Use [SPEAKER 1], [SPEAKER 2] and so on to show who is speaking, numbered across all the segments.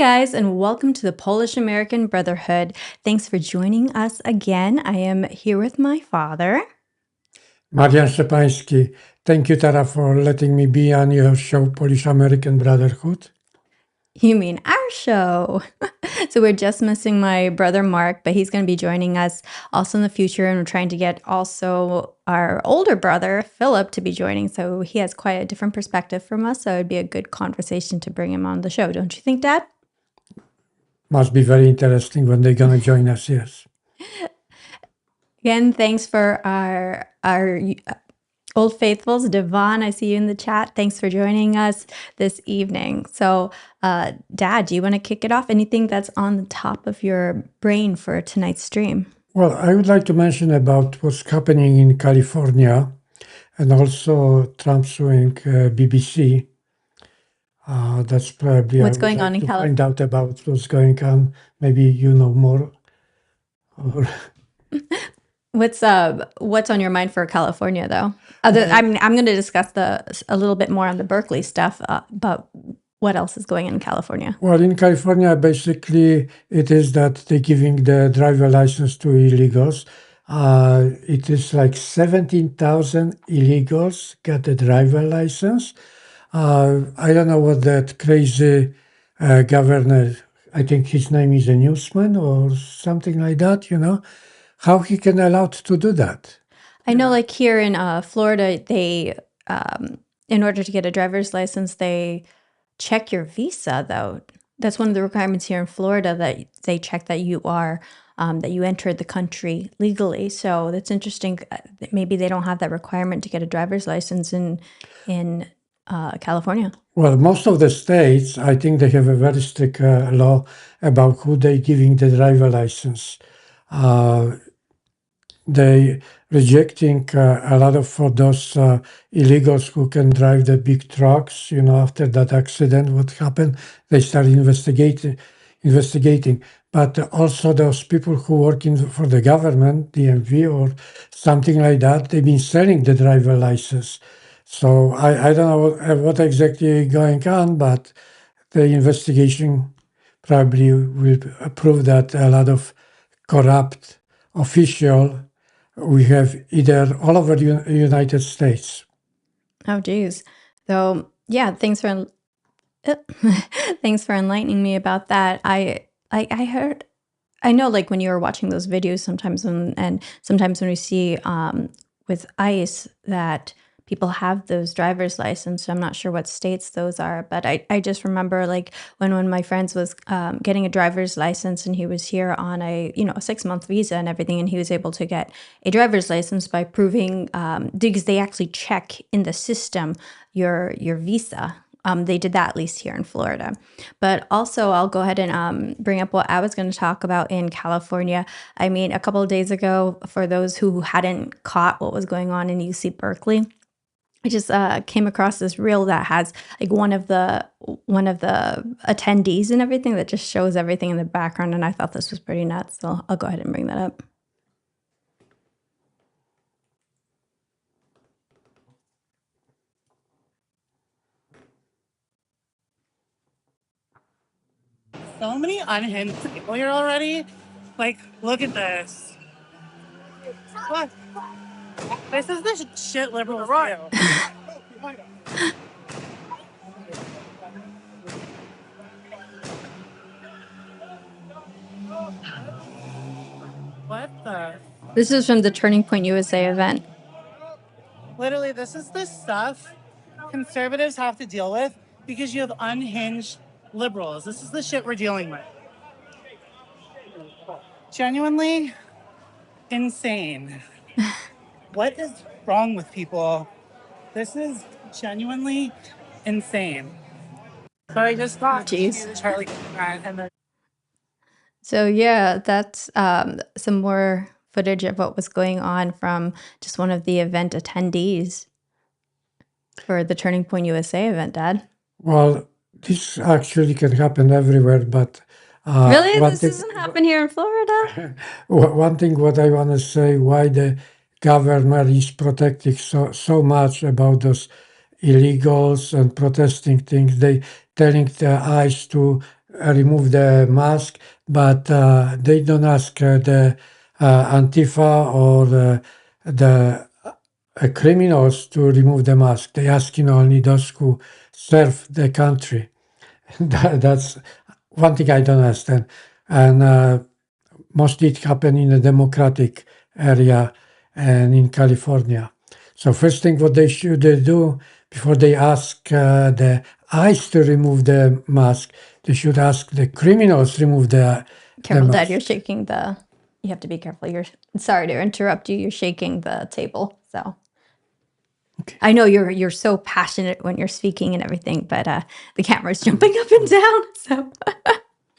[SPEAKER 1] guys, and welcome to the Polish American Brotherhood. Thanks for joining us again. I am here with my father.
[SPEAKER 2] Marian Szczepański, thank you, Tara, for letting me be on your show, Polish American Brotherhood.
[SPEAKER 1] You mean our show. So we're just missing my brother Mark, but he's going to be joining us also in the future. And we're trying to get also our older brother, Philip, to be joining. So he has quite a different perspective from us. So it'd be a good conversation to bring him on the show. Don't you think, Dad?
[SPEAKER 2] Must be very interesting when they're going to join us, yes.
[SPEAKER 1] Again, thanks for our old faithfuls. Devon, I see you in the chat. Thanks for joining us this evening. So, Dad, do you want to kick it off? Anything that's on the top of your brain for tonight's stream?
[SPEAKER 2] Well, I would like to mention about what's happening in California and also Trump suing BBC. That's probably
[SPEAKER 1] What's going on in
[SPEAKER 2] to
[SPEAKER 1] California?
[SPEAKER 2] find out about what's going on. Maybe you know more.
[SPEAKER 1] What's on your mind for California, though? I'm going to discuss a little bit more on the Berkeley stuff, but what else is going on in California?
[SPEAKER 2] Well, in California, basically, it is that they're giving the driver license to illegals. It is like 17,000 illegals get a driver license. I don't know what that crazy governor, I think his name is a newsman or something like that, how he can allow to do that.
[SPEAKER 1] I know, like here in Florida, they, in order to get a driver's license, they check your visa, though. That's one of the requirements here in Florida, that they check that you are, that you entered the country legally. So that's interesting. Maybe they don't have that requirement to get a driver's license in California.
[SPEAKER 2] Well, most of the states, I think they have a very strict law about who they giving the driver license. They rejecting a lot of for those illegals who can drive the big trucks. After that accident, what happened? They start investigating. But also those people who working for the government, DMV or something like that, they've been selling the driver license. So I don't know what exactly going on, but the investigation probably will prove that a lot of corrupt official we have either all over the United States.
[SPEAKER 1] Oh, geez. So, yeah, thanks for enlightening me about that. I heard, I know, like when you were watching those videos, sometimes when we see with ICE that people have those driver's license. I'm not sure what states those are, but I just remember like when one of my friends was getting a driver's license, and he was here on a 6-month visa and everything, and he was able to get a driver's license by proving because they actually check in the system your visa. They did that at least here in Florida. But also, I'll go ahead and bring up what I was going to talk about in California. I mean, a couple of days ago, for those who hadn't caught what was going on in UC Berkeley, I just came across this reel that has like one of the attendees and everything that just shows everything in the background, and I thought this was pretty nuts. So I'll go ahead and bring that up.
[SPEAKER 3] So many unhinged people here already. Like, look at this. What? This is the shit liberals do. What the?
[SPEAKER 1] This is from the Turning Point USA event.
[SPEAKER 3] Literally, this is the stuff conservatives have to deal with because you have unhinged liberals. This is the shit we're dealing with. Genuinely insane. What is wrong with people? This is genuinely insane. So I just got Charlie and then.
[SPEAKER 1] So yeah, that's some more footage of what was going on from just one of the event attendees for the Turning Point USA event, Dad.
[SPEAKER 2] Well, this actually can happen everywhere, but
[SPEAKER 1] really, this doesn't happen here in Florida.
[SPEAKER 2] One thing, what I want to say, why the government is protecting so much about those illegals and protesting things, they telling the ICE to remove the mask, but they don't ask the Antifa or the criminals to remove the mask. They ask only those who serve the country. That's one thing I don't understand. And mostly it happened in the Democratic area and in California. So first thing what they should do before they ask the ICE to remove the mask, they should ask the criminals remove the
[SPEAKER 1] Careful, Dad,
[SPEAKER 2] mask.
[SPEAKER 1] you're shaking the. You have to be careful. You're sorry to interrupt you. You're shaking the table. So
[SPEAKER 2] Okay.
[SPEAKER 1] I know you're so passionate when you're speaking and everything, but the camera's jumping up and down. So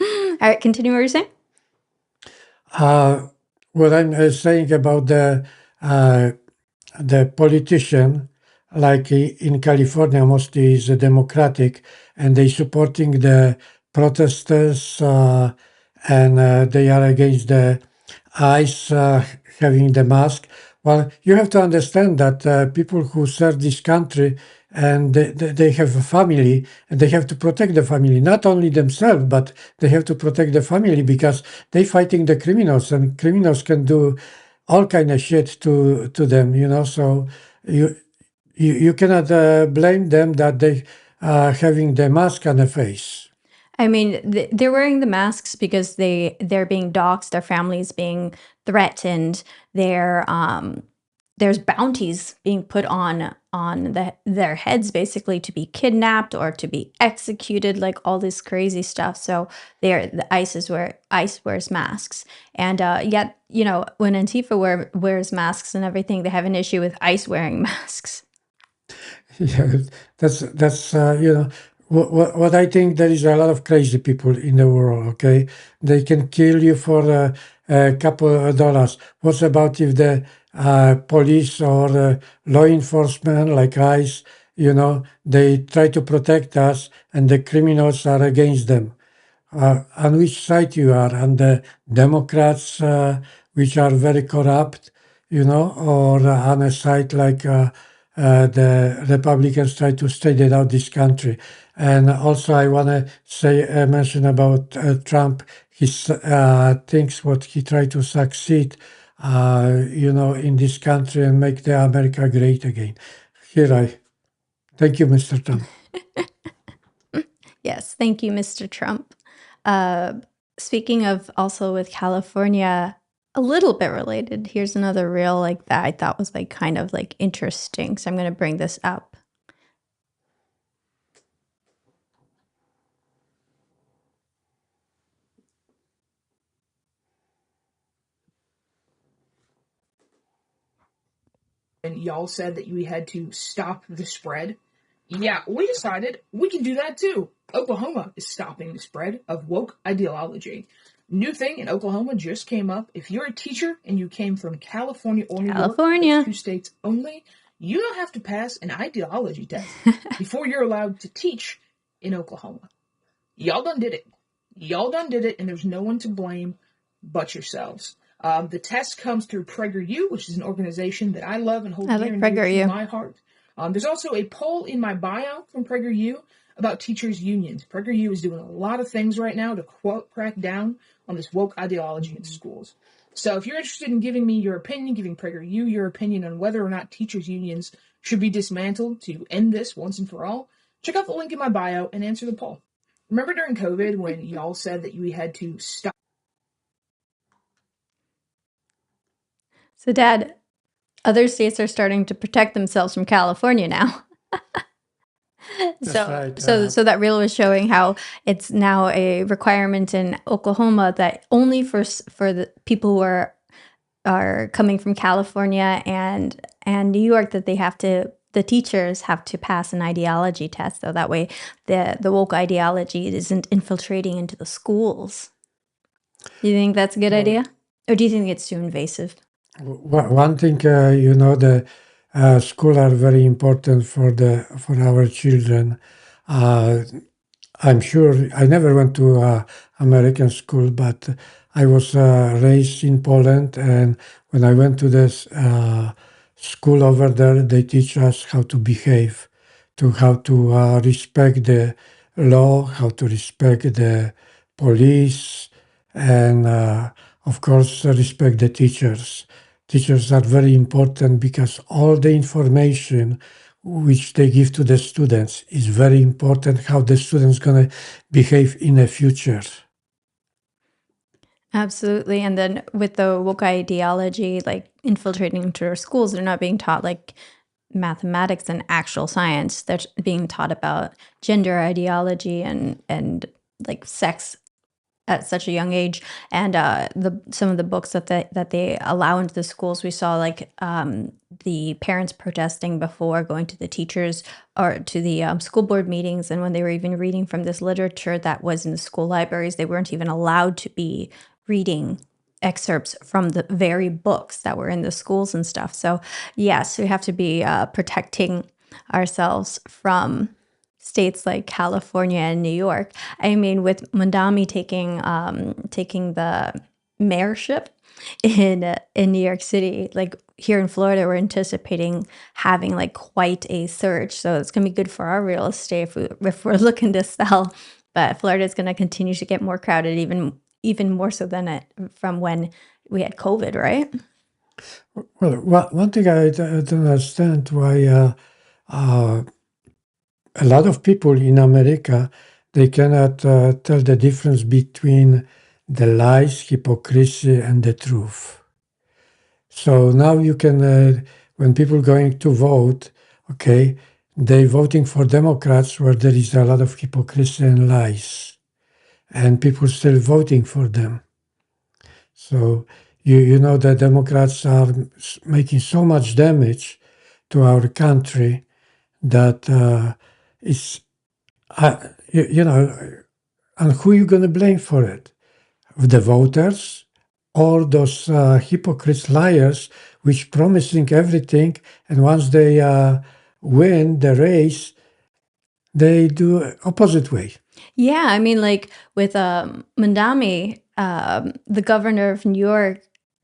[SPEAKER 1] all right, continue what you're saying.
[SPEAKER 2] What I'm saying about the politician, like in California, mostly is Democratic, and they supporting the protesters, and they are against the ICE having the mask. Well, you have to understand that people who serve this country and they have a family and they have to protect the family, not only themselves, but they have to protect the family because they fighting the criminals and criminals can do all kind of shit to them, so you cannot blame them that they having the mask on the face.
[SPEAKER 1] I mean, they're wearing the masks because they're being doxxed, their families being threatened, there's bounties being put on their heads basically to be kidnapped or to be executed, like all this crazy stuff. So the ICE wears masks, and yet when Antifa wears masks and everything, they have an issue with ICE wearing masks.
[SPEAKER 2] Yeah, that's what I think. There is a lot of crazy people in the world. Okay, they can kill you for a couple of dollars. What about if the police or law enforcement, like ICE, they try to protect us, and the criminals are against them? On which side you are? On the Democrats, which are very corrupt, or on a side like the Republicans try to straighten out this country? And also, I want to mention about Trump. He thinks what he tried to succeed, in this country and make the America great again. Thank you, Mr. Trump.
[SPEAKER 1] Yes, thank you, Mr. Trump. Speaking of also with California, a little bit related, here's another reel like that I thought was like kind of like interesting. So I'm going to bring this up.
[SPEAKER 4] And y'all said that we had to stop the spread. Yeah, we decided we can do that too. Oklahoma is stopping the spread of woke ideology. New thing in Oklahoma just came up. If you're a teacher and you came from California or New York, those two states only, you don't have to pass an ideology test before you're allowed to teach in Oklahoma. Y'all done did it. Y'all done did it, and there's no one to blame but yourselves. The test comes through PragerU, which is an organization that I love and hold dear and dear to my heart. There's also a poll in my bio from PragerU about teachers' unions. PragerU is doing a lot of things right now to, quote, crack down on this woke ideology in schools. So if you're interested in giving me your opinion, giving PragerU your opinion on whether or not teachers' unions should be dismantled to end this once and for all, check out the link in my bio and answer the poll. Remember during COVID when y'all said that we had to stop?
[SPEAKER 1] So, Dad, other states are starting to protect themselves from California now. So that reel was showing how it's now a requirement in Oklahoma that only for the people who are coming from California and New York, that the teachers have to pass an ideology test, so that way the woke ideology isn't infiltrating into the schools. Do you think that's a good idea, or do you think it's too invasive?
[SPEAKER 2] One thing, the school are very important for our children. I'm sure I never went to American school, but I was raised in Poland, and when I went to this school over there, they teach us how to behave, how to respect the law, how to respect the police, and of course, respect the teachers. Teachers are very important because all the information which they give to the students is very important how the students going to behave in the future.
[SPEAKER 1] Absolutely. And then with the woke ideology, like infiltrating into our schools, they're not being taught like mathematics and actual science. They're being taught about gender ideology and like sex at such a young age. And some of the books that they allow into the schools, we saw like the parents protesting before going to the teachers or to the school board meetings, and when they were even reading from this literature that was in the school libraries, they weren't even allowed to be reading excerpts from the very books that were in the schools and stuff. So yes, we have to be protecting ourselves from states like California and New York. I mean, with Mandami taking the mayorship in New York City, like here in Florida, we're anticipating having like quite a surge. So it's gonna be good for our real estate if we're looking to sell. But Florida is going to continue to get more crowded, even more so than it from when we had COVID, right?
[SPEAKER 2] Well, one thing I don't understand why a lot of people in America they cannot tell the difference between the lies, hypocrisy, and the truth. So now you can, when people going to vote, okay, they voting for Democrats where there is a lot of hypocrisy and lies, and people still voting for them. So you know the Democrats are making so much damage to our country that it's you know, and who you going to blame for it? The voters or those hypocrites, liars, which promising everything, and once they win the race, they do opposite way.
[SPEAKER 1] Yeah, I mean, like with Mandami, the governor of New York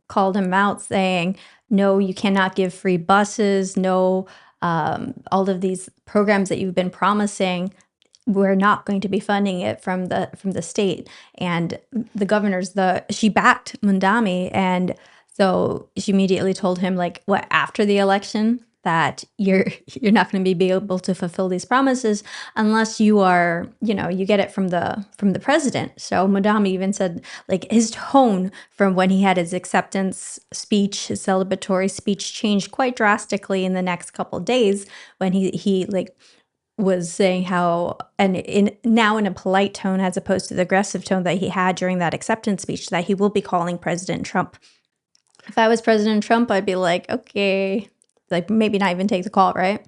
[SPEAKER 1] called him out saying, no, you cannot give free buses, no, all of these programs that you've been promising, we're not going to be funding it from the state. And the she backed Mandami, and so she immediately told him, like, what, after the election, that you're not going to be able to fulfill these promises unless you are, you get it from the president. So Mandami even said, like, his tone from when he had his acceptance speech, his celebratory speech, changed quite drastically in the next couple of days when he like was saying how, and now in a polite tone as opposed to the aggressive tone that he had during that acceptance speech, that he will be calling President Trump. If I was President Trump, I'd be like, okay, like maybe not even take the call, right?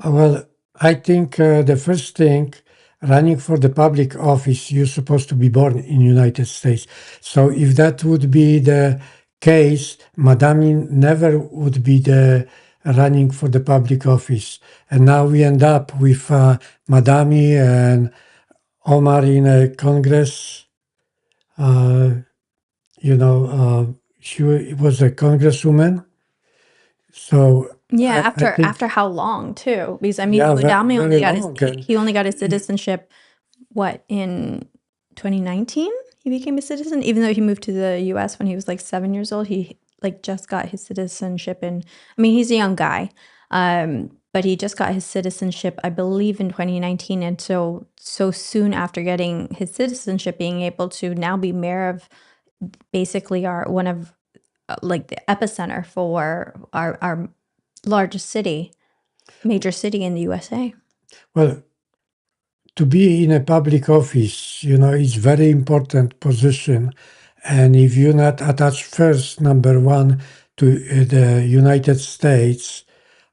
[SPEAKER 2] Well, I think the first thing, running for the public office, you're supposed to be born in United States. So if that would be the case, Madame never would be the running for the public office. And now we end up with Madame and Omar in a Congress. She was a congresswoman. So
[SPEAKER 1] Yeah,
[SPEAKER 2] I think,
[SPEAKER 1] after how long too? Because I mean,
[SPEAKER 2] yeah,
[SPEAKER 1] Mandami
[SPEAKER 2] very long.
[SPEAKER 1] he only got his citizenship, what, in 2019? He became a citizen, even though he moved to the U.S. when he was like 7 years old. He like just got his citizenship in. I mean, he's a young guy, but he just got his citizenship, I believe, in 2019, and so soon after getting his citizenship, being able to now be mayor of basically our one of like the epicenter for our largest city, major city in the USA.
[SPEAKER 2] Well, to be in a public office, is very important position. And if you're not attached first, number one, to the United States,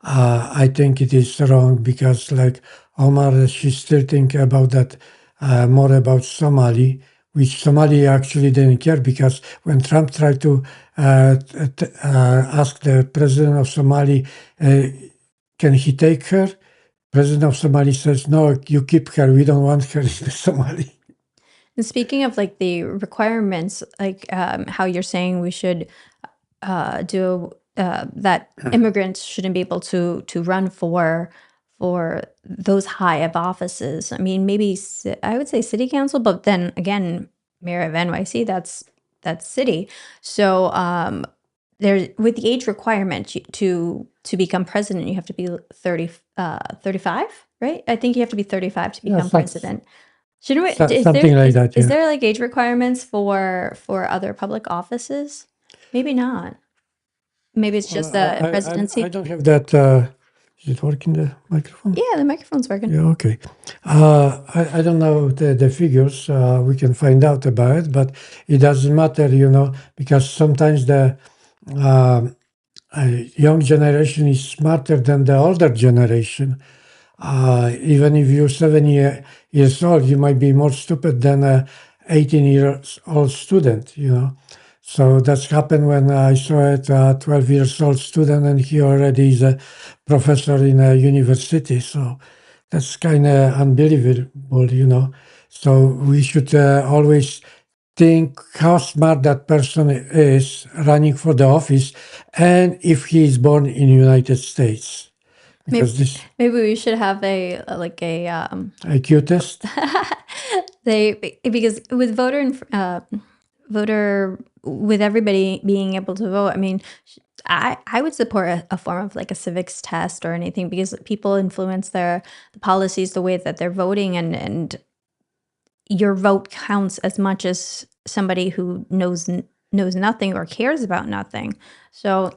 [SPEAKER 2] I think it is wrong because, like Omar, she's still thinking about that more about Somali, which Somali actually didn't care because when Trump tried to ask the president of Somali, can he take her? President of Somali says, no, you keep her. We don't want her in the Somali.
[SPEAKER 1] And speaking of like the requirements, like how you're saying we should do that immigrants shouldn't be able to run for those high of offices. I mean, maybe I would say city council, but then again, mayor of NYC, that's city. So there's with the age requirement to become president, you have to be 35, right? I think you have to be 35 to
[SPEAKER 2] Yeah,
[SPEAKER 1] become president. Shouldn't we,
[SPEAKER 2] something like that.
[SPEAKER 1] is
[SPEAKER 2] Yeah.
[SPEAKER 1] there like age requirements for other public offices? Maybe not. Maybe it's just the presidency.
[SPEAKER 2] I don't have that. Is it working, the microphone?
[SPEAKER 1] Yeah, the microphone's working.
[SPEAKER 2] Yeah, okay. I don't know the figures. We can find out about it, but it doesn't matter, because sometimes the young generation is smarter than the older generation. Even if you're 7 years old, you might be more stupid than a 18 years old student, So that's happened when I saw a 12 years old student, and he already is a professor in a university. So that's kind of unbelievable. So we should always think how smart that person is running for the office, and if he is born in the United States. Because this
[SPEAKER 1] Maybe we should have a
[SPEAKER 2] IQ test.
[SPEAKER 1] because with voter with everybody being able to vote, I mean, I would support a form of like a civics test or anything, because people influence the policies the way that they're voting, and your vote counts as much as somebody who knows nothing or cares about nothing. So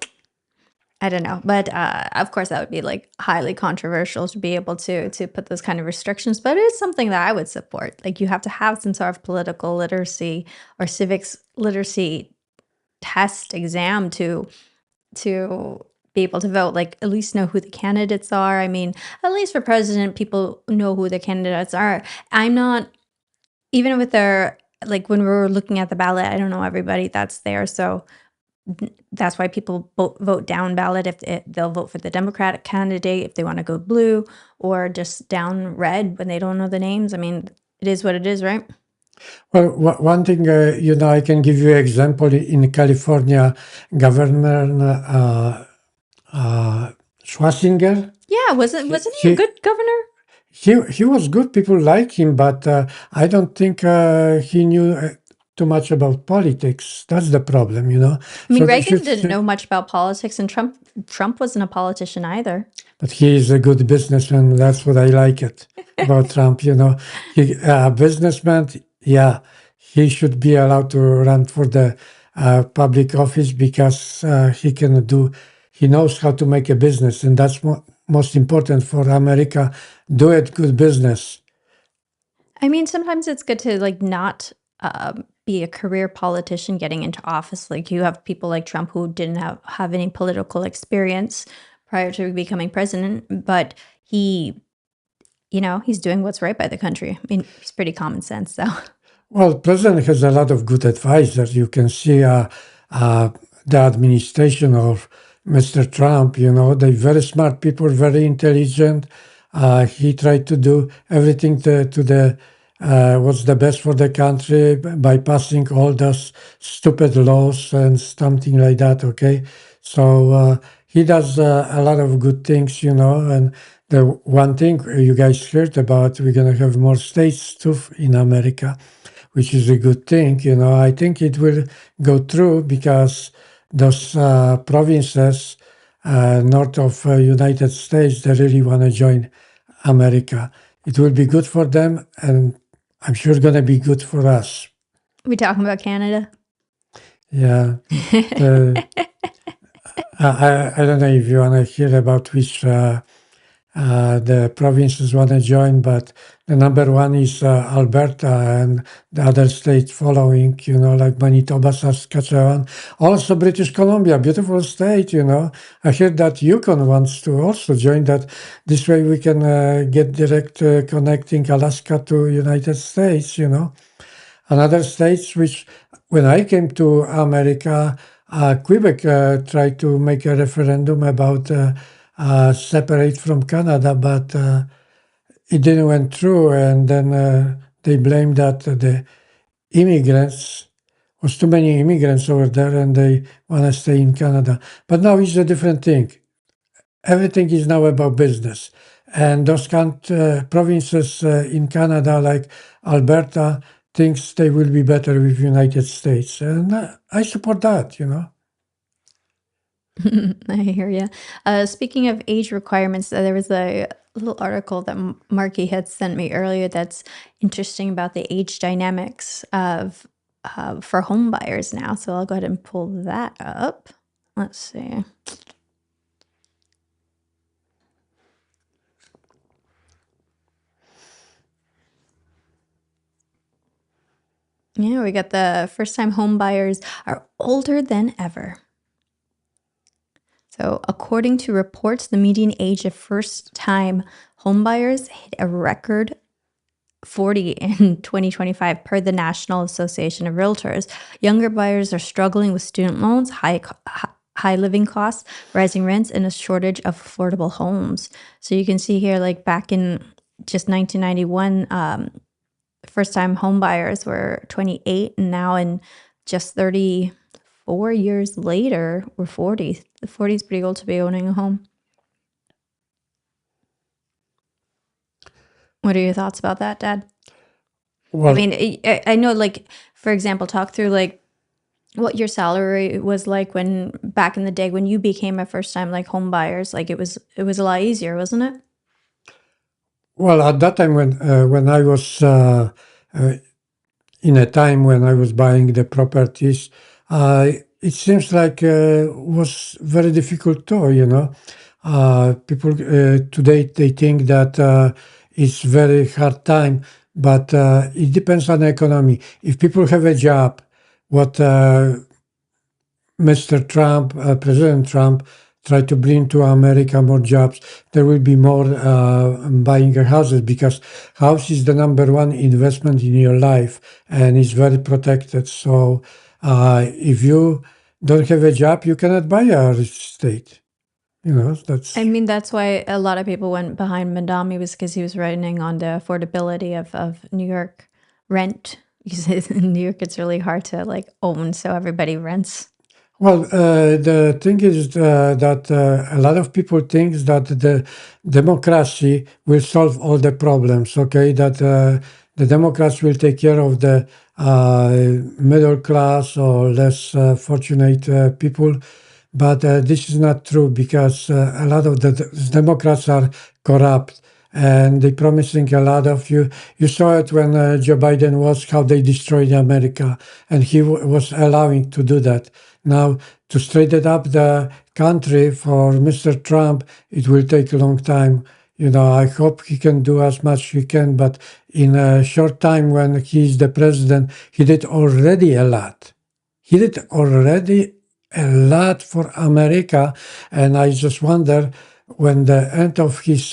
[SPEAKER 1] I don't know, but of course that would be like highly controversial to be able to put those kind of restrictions. But it is something that I would support. Like you have to have some sort of political literacy or civics literacy test exam to be able to vote. Like at least know who the candidates are. I mean, at least for president, people know who the candidates are. I'm not even with their like when we're looking at the ballot. I don't know everybody that's there, so that's why people vote down ballot if they'll vote for the Democratic candidate if they want to go blue, or just down red when they don't know the names. I mean, it is what it is, right?
[SPEAKER 2] Well, one thing, I can give you an example in California, Governor Schwarzenegger.
[SPEAKER 1] Yeah, wasn't he a good governor?
[SPEAKER 2] He was good. People like him, but I don't think he knew too much about politics. That's the problem,
[SPEAKER 1] I mean,
[SPEAKER 2] So they
[SPEAKER 1] Reagan didn't know much about politics, and Trump wasn't a politician either.
[SPEAKER 2] But he is a good businessman. That's what I like it about Trump. He a businessman. Yeah, he should be allowed to run for the public office because he can do. He knows how to make a business, and that's most important for America. Do it good business.
[SPEAKER 1] I mean, sometimes it's good to like not be a career politician getting into office. Like you have people like Trump who didn't have any political experience prior to becoming president, but he's doing what's right by the country. I mean, he's pretty common sense, so.
[SPEAKER 2] Well, president has a lot of good advisors. You can see the administration of Mr. Trump. They're very smart people, very intelligent. He tried to do everything to the what's the best for the country by passing all those stupid laws and something like that. Okay, so he does a lot of good things, and the one thing you guys heard about, we're gonna have more states too in America, which is a good thing. I think it will go through because those provinces north of United States, they really want to join America. It will be good for them, and I'm sure it's going to be good for us.
[SPEAKER 1] We talking about Canada?
[SPEAKER 2] Yeah. I don't know if you want to hear about which the provinces want to join, but the number one is Alberta, and the other states following, like Manitoba, Saskatchewan, also British Columbia, beautiful state, I heard that Yukon wants to also join that. This way we can get direct connecting Alaska to United States, Another states which, when I came to America, Quebec tried to make a referendum about separate from Canada, but it didn't went through, and then they blamed that the immigrants was too many immigrants over there, and they want to stay in Canada. But now it's a different thing. everything is now about business. And those provinces in Canada, like Alberta, thinks they will be better with United States, and I support that.
[SPEAKER 1] I hear you. Speaking of age requirements, there was a little article that Marky had sent me earlier that's interesting about the age dynamics of for home buyers now. So I'll go ahead and pull that up. Let's see. Yeah, we got the first-time home buyers are older than ever. So, according to reports, the median age of first-time homebuyers hit a record 40 in 2025 per the National Association of Realtors. Younger buyers are struggling with student loans, high living costs, rising rents, and a shortage of affordable homes. So you can see here, like back in just 1991, first-time home buyers were 28, and now in just 34 years later, we're 40. The 40 is pretty old to be owning a home. What are your thoughts about that, Dad?
[SPEAKER 2] Well,
[SPEAKER 1] I mean, I know, like, for example, talk through like what your salary was like when back in the day when you became a first time like home buyers. Like it was a lot easier, wasn't it?
[SPEAKER 2] well, at that time when I was in a time when I was buying the properties, it seems like was very difficult too. People today they think that it's very hard time, but it depends on the economy. If people have a job, what Mr. Trump, President Trump, tried to bring to America more jobs, there will be more buying houses because house is the number one investment in your life and it's very protected. So if you don't have a job, you cannot buy a real estate. That's
[SPEAKER 1] I mean, that's why a lot of people went behind Mandami was because he was writing on the affordability of New York rent. Because in New York, it's really hard to like own, so everybody rents.
[SPEAKER 2] well, the thing is that a lot of people think that the democracy will solve all the problems. Okay, that the Democrats will take care of the middle class or less fortunate people, but this is not true because a lot of the Democrats are corrupt and they're promising a lot of you. You saw it when Joe Biden was how they destroyed America, and he was allowing to do that. Now, to straighten up the country for Mr. Trump, it will take a long time. I hope he can do as much he can, but in a short time when he's the president, he did already a lot. He did already a lot for America, and I just wonder when the end of his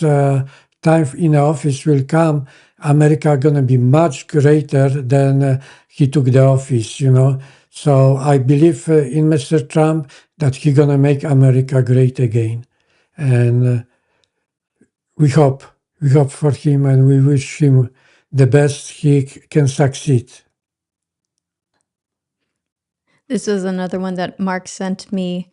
[SPEAKER 2] time in office will come, America gonna be much greater than he took the office. So I believe in Mr. Trump that he gonna make America great again, and we hope for him, and we wish him the best he can succeed.
[SPEAKER 1] This was another one that Mark sent me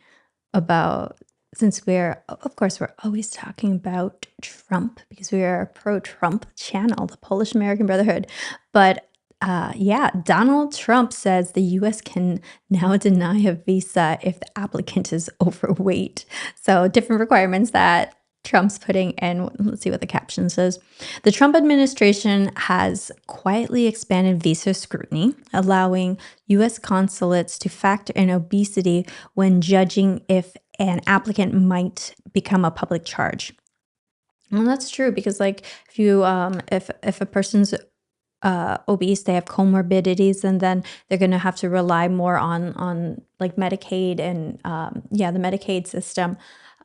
[SPEAKER 1] about since of course, we're always talking about Trump because we are a pro-Trump channel, the Polish American Brotherhood. But yeah, Donald Trump says the U.S. can now deny a visa if the applicant is overweight. So different requirements that Trump's putting in. Let's see what the caption says. The Trump administration has quietly expanded visa scrutiny, allowing U.S. consulates to factor in obesity when judging if an applicant might become a public charge. Well, that's true because, like, if you if a person's obese, they have comorbidities, and then they're going to have to rely more on like Medicaid and yeah, the Medicaid system.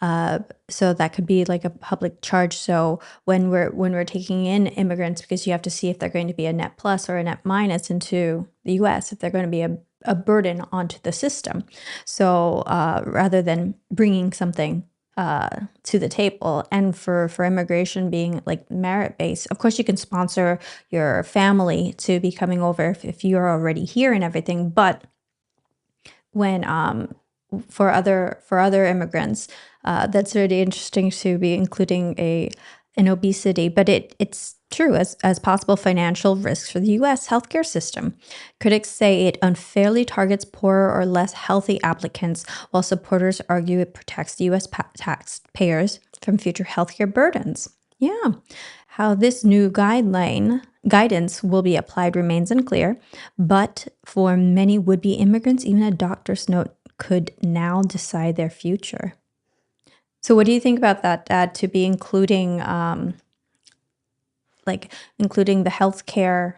[SPEAKER 1] So that could be like a public charge. So when we're taking in immigrants, because you have to see if they're going to be a net plus or a net minus into the U.S., if they're going to be a burden onto the system. So rather than bringing something to the table, and for immigration being like merit based, of course you can sponsor your family to be coming over if you're already here and everything, but when for other immigrants. That's really interesting to be including an obesity, but it's true as possible financial risks for the U.S. healthcare system. Critics say it unfairly targets poorer or less healthy applicants, while supporters argue it protects the U.S. taxpayers from future healthcare burdens. Yeah, how this new guidance will be applied remains unclear, but for many would-be immigrants, even a doctor's note could now decide their future. So what do you think about that, Dad, to be including including the healthcare,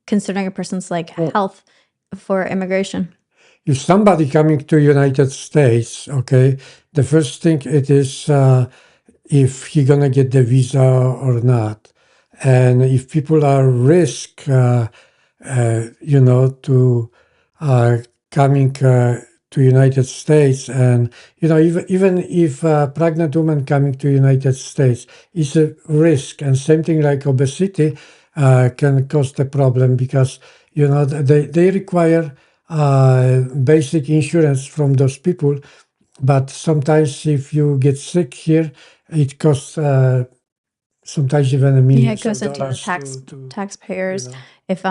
[SPEAKER 1] considering a person's health for immigration?
[SPEAKER 2] If somebody coming to United States, okay, the first thing it is if he gonna get the visa or not, and if people are risk, to coming to United States, and even if a pregnant woman coming to United States is a risk, and same thing like obesity can cause the problem because they require basic insurance from those people, but sometimes if you get sick here, it costs sometimes even a
[SPEAKER 1] Yeah, it
[SPEAKER 2] millions of
[SPEAKER 1] goes into the
[SPEAKER 2] dollars to
[SPEAKER 1] taxpayers.
[SPEAKER 2] know.
[SPEAKER 1] If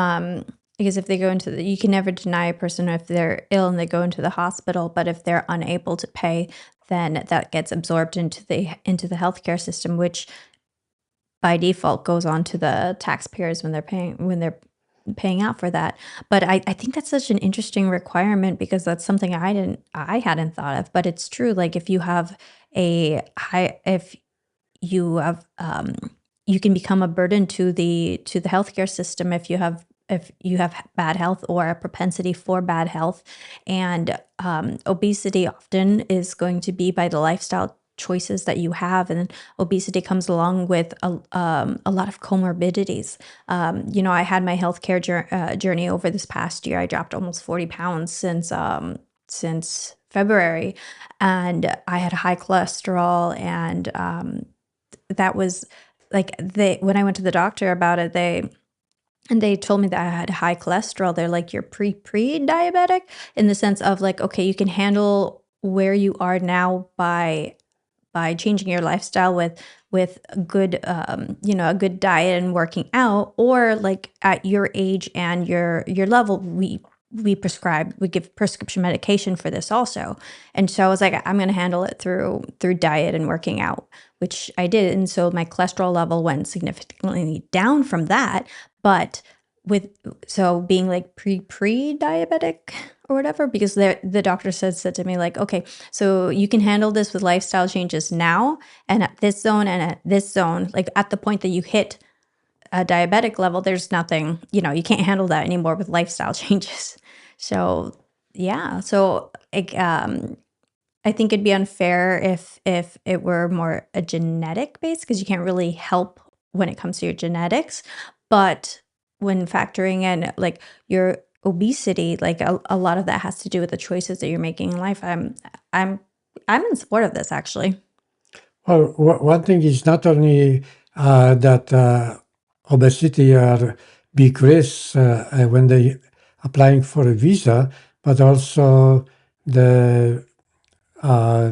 [SPEAKER 1] because if they go into you can never deny a person if they're ill and they go into the hospital, but if they're unable to pay, then that gets absorbed into the healthcare system, which by default goes on to the taxpayers when they're paying out for that. But I think that's such an interesting requirement because that's something I hadn't thought of. But it's true. Like if you have if you have you can become a burden to the healthcare system if you have bad health or a propensity for bad health, and obesity often is going to be by the lifestyle choices that you have, and obesity comes along with a lot of comorbidities. I had my healthcare journey over this past year. I dropped almost 40 pounds since February, and I had high cholesterol, and that was when I went to the doctor about it, they told me that I had high cholesterol. They're like, you're pre-diabetic, in the sense of like, okay, you can handle where you are now by changing your lifestyle with a good a good diet and working out, or like at your age and your level, we give prescription medication for this also. And so I was like, I'm going to handle it through diet and working out, which I did. And so my cholesterol level went significantly down from that. But being like pre-diabetic or whatever, because the doctor said to me like, okay, so you can handle this with lifestyle changes now, and at this zone and at this zone, like at the point that you hit a diabetic level, there's nothing, you can't handle that anymore with lifestyle changes. So yeah, so I think it'd be unfair if it were more a genetic base, because you can't really help when it comes to your genetics. But when factoring in like your obesity, like a lot of that has to do with the choices that you're making in life. I'm in support of this, actually.
[SPEAKER 2] Well, one thing is not only that obesity are big risks when they applying for a visa, but also the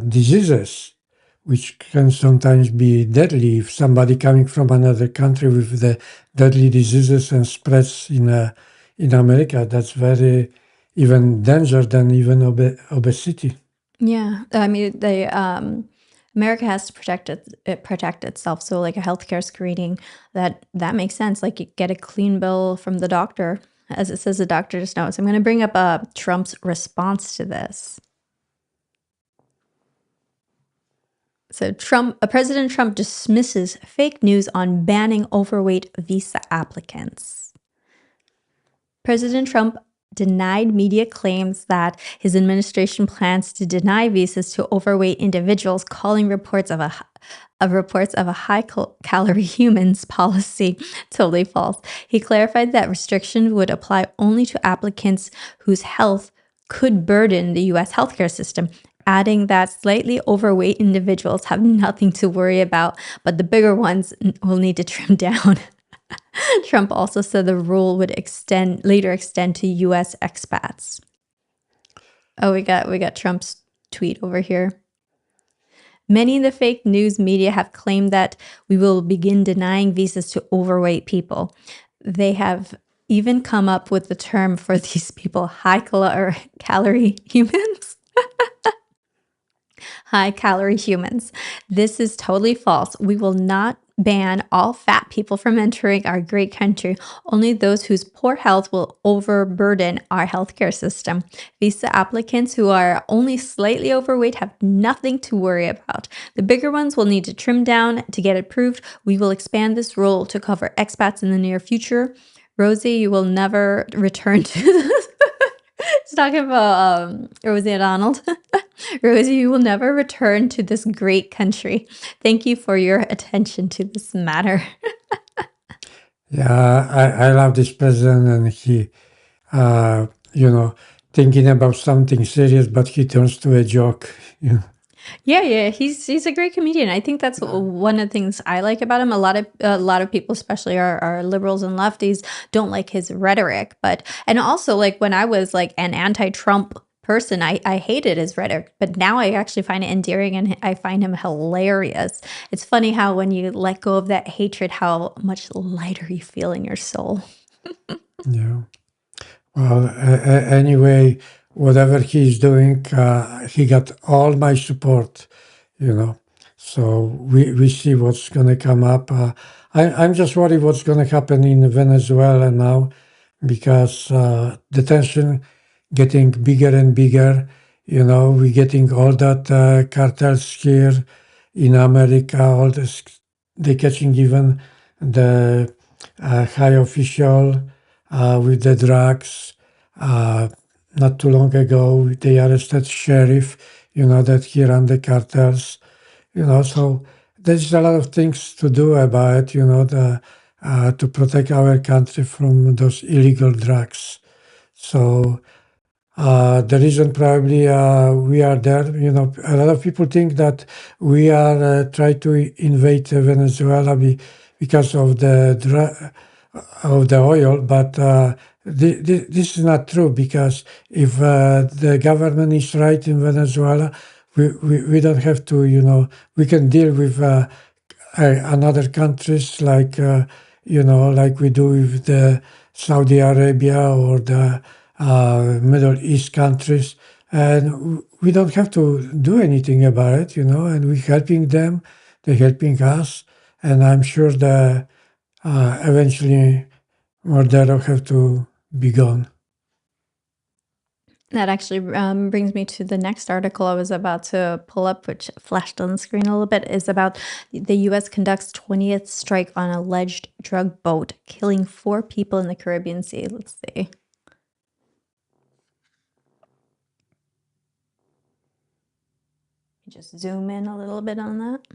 [SPEAKER 2] diseases, which can sometimes be deadly. If somebody coming from another country with the deadly diseases and spreads in America, that's very even danger than even obesity.
[SPEAKER 1] Yeah, I mean, America has to protect itself. So, like a healthcare screening, that makes sense. Like, you get a clean bill from the doctor, as it says the doctor just knows. I'm going to bring up Trump's response to this. So, President Trump dismisses fake news on banning overweight visa applicants. President Trump denied media claims that his administration plans to deny visas to overweight individuals, calling reports of a high-calorie humans policy totally false. He clarified that restrictions would apply only to applicants whose health could burden the U.S. healthcare system, adding that slightly overweight individuals have nothing to worry about, but the bigger ones will need to trim down. Trump also said the rule would later extend to U.S. expats. Oh, we got Trump's tweet over here. Many in the fake news media have claimed that we will begin denying visas to overweight people. They have even come up with the term for these people, high-calorie humans. High-calorie humans. This is totally false. We will not ban all fat people from entering our great country. Only those whose poor health will overburden our healthcare system. Visa applicants who are only slightly overweight have nothing to worry about. The bigger ones will need to trim down to get approved. We will expand this rule to cover expats in the near future. Rosie, you will never return to this. It's talking about Rosie O'Donnell. Rosie, you will never return to this great country. Thank you for your attention to this matter.
[SPEAKER 2] Yeah, I love this president, and he, thinking about something serious, but he turns to a joke.
[SPEAKER 1] Yeah, he's a great comedian. I think that's one of the things I like about him. A lot of people, especially our liberals and lefties, don't like his rhetoric. And also like when I was like an anti-Trump person, I hated his rhetoric, but now I actually find it endearing and I find him hilarious. It's funny how when you let go of that hatred, how much lighter you feel in your soul.
[SPEAKER 2] Yeah. Well, anyway, whatever he's doing, he got all my support, you know. So we see what's going to come up. I'm just worried what's going to happen in Venezuela now, because the tension getting bigger and bigger. You know, we're getting all that cartels here in America. All this, they catching even the high official with the drugs. Not too long ago, they arrested sheriff. You know that he ran the cartels. You know, so there's a lot of things to do about it. You know, to protect our country from those illegal drugs. So the reason probably we are there, you know, a lot of people think that we are trying to invade Venezuela because of the oil, but this is not true, because if the government is right in Venezuela, we don't have to, you know, we can deal with another countries like like we do with the Saudi Arabia or the Middle East countries, and we don't have to do anything about it, you know. And we're helping them, they're helping us, and I'm sure that eventually Mordero have to be gone.
[SPEAKER 1] That actually brings me to the next article I was about to pull up, which flashed on the screen a little bit, is about the U.S. conducts 20th strike on alleged drug boat, killing 4 people in the Caribbean Sea. Let's see. Just zoom in a little bit on that.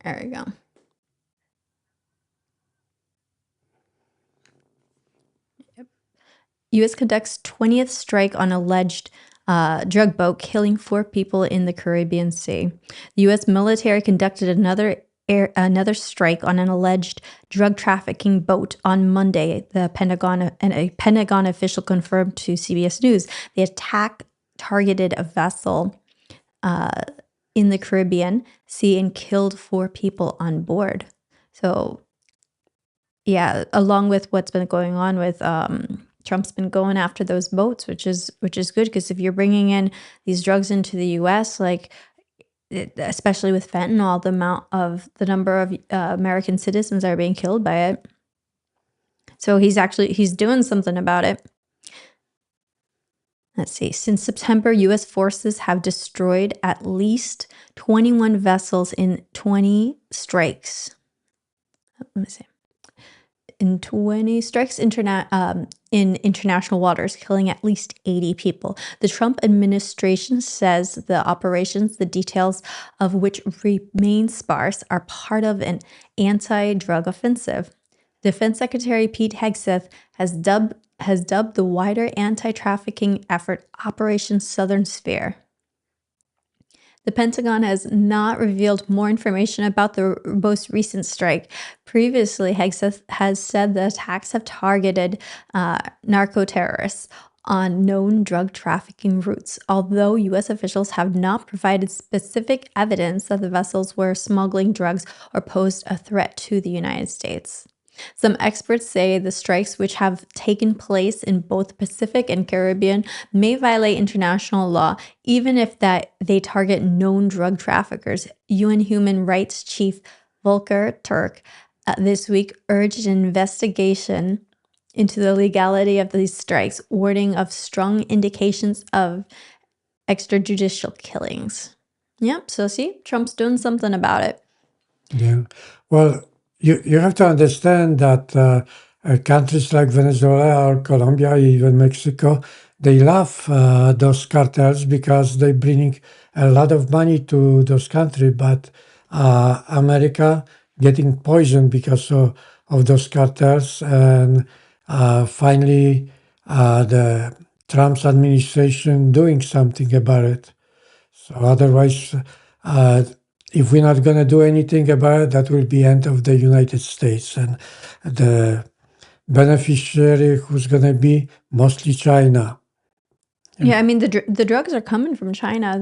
[SPEAKER 1] There we go. U.S. conducts 20th strike on alleged drug boat, killing 4 people in the Caribbean Sea. The U.S. military conducted another strike on an alleged drug trafficking boat on Monday. The Pentagon and a Pentagon official confirmed to CBS News the attack targeted a vessel in the Caribbean Sea and killed 4 people on board. So, yeah, along with what's been going on with Trump's been going after those boats, which is good, because if you're bringing in these drugs into the U.S., like especially with fentanyl, the number of American citizens that are being killed by it. So he's doing something about it. Let's see. Since September, U.S. forces have destroyed at least 21 vessels in 20 strikes. Let me see. In 20 strikes in international waters, killing at least 80 people. The Trump administration says the operations, the details of which remain sparse, are part of an anti-drug offensive. Defense Secretary Pete Hegseth has dubbed the wider anti-trafficking effort Operation Southern Sphere. The Pentagon has not revealed more information about the most recent strike. Previously, Hegseth has said the attacks have targeted narco-terrorists. on known drug trafficking routes, although U.S. officials have not provided specific evidence that the vessels were smuggling drugs or posed a threat to the United States. Some experts say the strikes, which have taken place in both the Pacific and Caribbean, may violate international law, even if that they target known drug traffickers. UN Human Rights Chief Volker Turk this week urged an investigation into the legality of these strikes, warning of strong indications of extrajudicial killings. Yep, so see, Trump's doing something about it.
[SPEAKER 2] Yeah. Well, you have to understand that countries like Venezuela or Colombia, even Mexico, they love those cartels because they bring a lot of money to those countries. But America getting poisoned because of those cartels, and finally the Trump's administration doing something about it. So otherwise, uh, if we're not going to do anything about it, that will be end of the United States, and the beneficiary who's going to be mostly China.
[SPEAKER 1] Yeah, I mean the drugs are coming from China.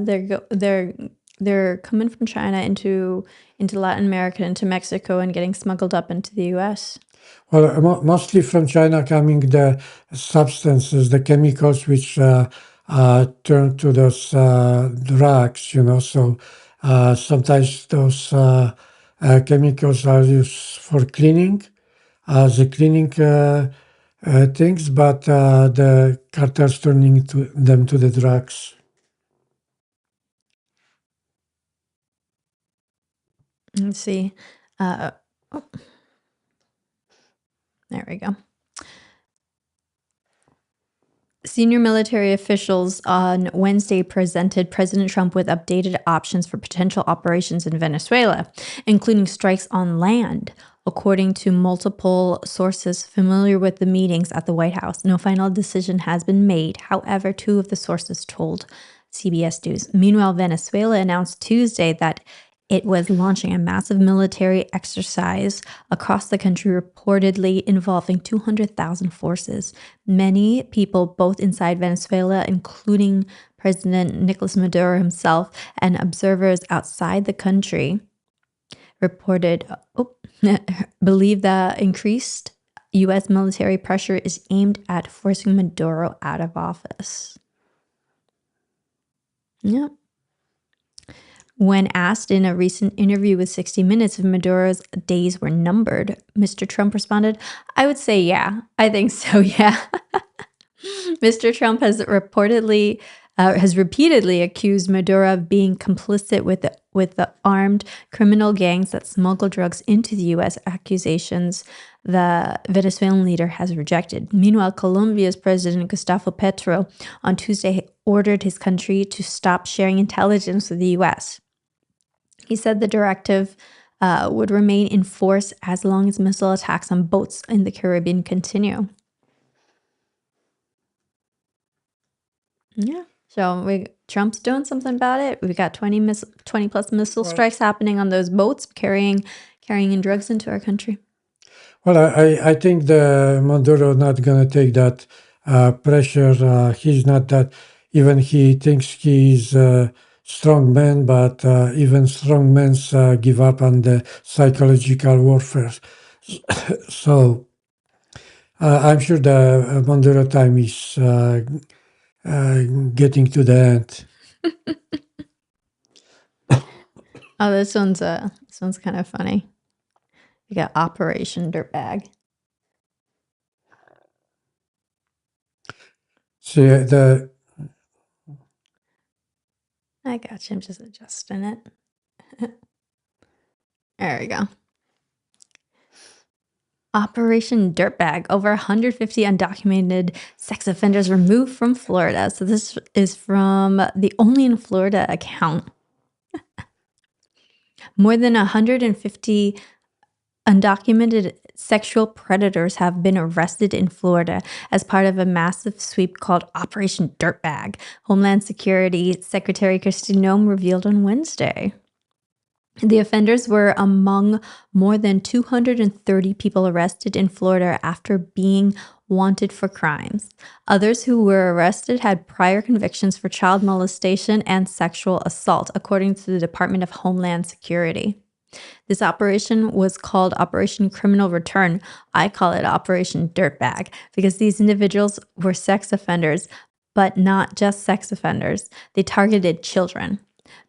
[SPEAKER 1] They're coming from China into Latin America, into Mexico, and getting smuggled up into the U.S.
[SPEAKER 2] Well, mostly from China coming the substances, the chemicals which turn to those drugs, So sometimes those chemicals are used for cleaning, the cleaning things, but the cartels turning them to the drugs.
[SPEAKER 1] Let's see. Oh, there we go. Senior military officials on Wednesday presented President Trump with updated options for potential operations in Venezuela, including strikes on land. According to multiple sources familiar with the meetings at the White House, no final decision has been made. However, two of the sources told CBS News. Meanwhile, Venezuela announced Tuesday that it was launching a massive military exercise across the country, reportedly involving 200,000 forces. Many people, both inside Venezuela, including President Nicolas Maduro himself, and observers outside the country, believe the increased U.S. military pressure is aimed at forcing Maduro out of office. Yeah. When asked in a recent interview with 60 Minutes if Maduro's days were numbered, Mr. Trump responded, "I would say yeah. I think so, yeah." Mr. Trump has repeatedly accused Maduro of being complicit with the armed criminal gangs that smuggle drugs into the U.S., accusations the Venezuelan leader has rejected. Meanwhile, Colombia's President Gustavo Petro on Tuesday ordered his country to stop sharing intelligence with the U.S. He said the directive would remain in force as long as missile attacks on boats in the Caribbean continue. Yeah. So Trump's doing something about it. We've got 20 plus missile strikes happening on those boats carrying in drugs into our country.
[SPEAKER 2] Well, I think the Maduro not going to take that pressure. He's not that. Even he thinks he's a strong man, but even strong men give up on the psychological warfare. So I'm sure the Maduro time is getting to the end.
[SPEAKER 1] Oh, this one's kind of funny. We got Operation Dirtbag.
[SPEAKER 2] See,
[SPEAKER 1] I got you. I'm just adjusting it. There we go. Operation Dirtbag. Over 150 undocumented sex offenders removed from Florida. So this is from the Only in Florida account. More than 150 undocumented sexual predators have been arrested in Florida as part of a massive sweep called Operation Dirtbag, Homeland Security Secretary Kristi Noem revealed on Wednesday. The offenders were among more than 230 people arrested in Florida after being wanted for crimes. Others who were arrested had prior convictions for child molestation and sexual assault, according to the Department of Homeland Security. This operation was called Operation Criminal Return. I call it Operation Dirtbag because these individuals were sex offenders, but not just sex offenders. They targeted children.